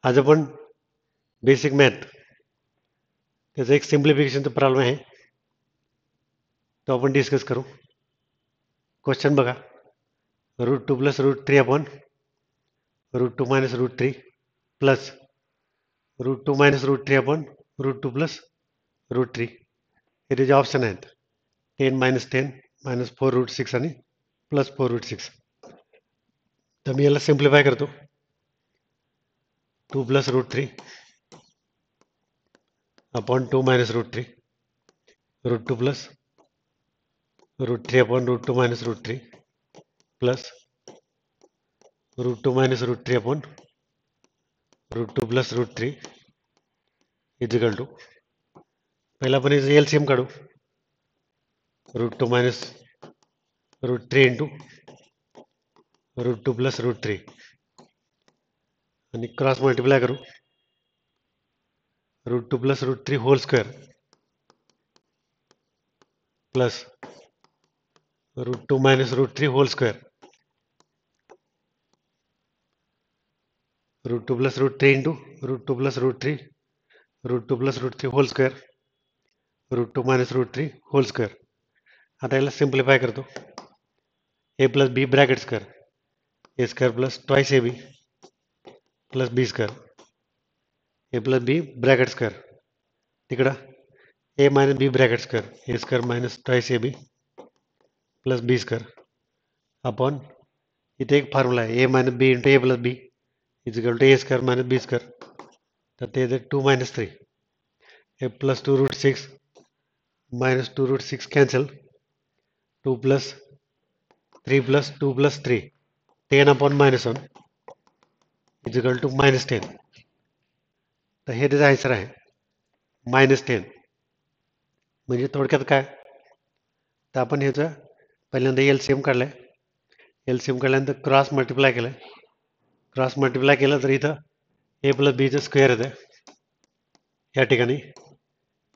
आज आपण basic math त्याचं एक सिम्प्लिफिकेशनचा प्रॉब्लेम आहे तो आपण डिस्कस करू. क्वेश्चन बघा. √2 + √3 अपॉन √2 - √3 प्लस √2 - √3 अपॉन √2 + √3 हे त्याचे ऑप्शन आहेत. 10 - 10 -4√6 आणि +4√6. तर मी याला सिम्प्लिफाय करतो. 2 + √3 अपॉन 2 - √3 √2 + √3 अपॉन √2 - √3 प्लस √2 - √3 अपॉन √2 + √3 इजिकल टू पहिला आपण याचं एलसीएम काढू. √2 - √3 इंटू √2 + √3 आणि क्रॉस मल्टिप्लाय करू. √2 + √3 whole square plus √2 - √3 whole square √2 + √3 into √2 + √3 √2 + √3 whole square √2 - √3 whole square. आता याला सिम्प्लिफाय करतो. a + b bracket square a² plus twice ab plus b square a + b bracket square तिकडं a - b bracket square a² minus twice ab plus b square upon इथे एक formula आहे a - b into a + b इजिकल to a² - b square. तर ते 2 - 3 a + 2√6 - 2√6 cancel 2 + 3 + 2 + 3 10 upon -1 इजिकल to -10. तर हे त्याचं आन्सर आहे -10. म्हणजे थोडक्यात काय तर आपण ह्याचं पहिल्यांदा एलसीएम काढलाय. एलसीएम काढल्यानंतर क्रॉस मल्टिप्लाय केलं. क्रॉस मल्टिप्लाय केलं तर इथं a + b चं स्क्वेअर येतं. या ठिकाणी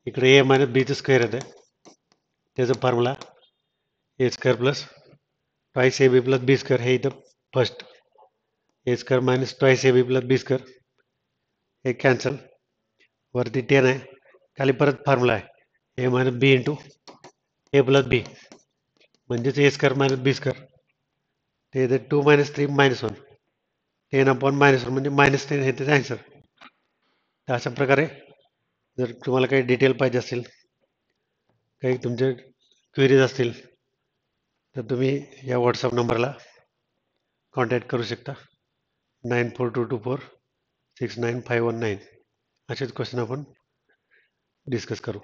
इकडे a - b चं स्क्वेअर येतं. त्याचं formula a² plus twice ab plus b square हे इथं first a² minus twice ab plus b square हे कॅन्सल वरती 10 आहे. खाली परत फॉर्म्युला आहे a - b into a + b म्हणजेच a² - b स्क्वेअर ते 2 - 3 -1 10 अपॉन -1 म्हणजे -10 हे त्याचं आन्सर. तर अशा प्रकारे जर तुम्हाला काही डिटेल पाहिजे असेल काही तुमचे क्वेरीज असतील तर तुम्ही या व्हॉट्सअप नंबरला कॉन्टॅक्ट करू शकता. 9422469519 असेच क्वेश्चन आपण डिस्कस करू.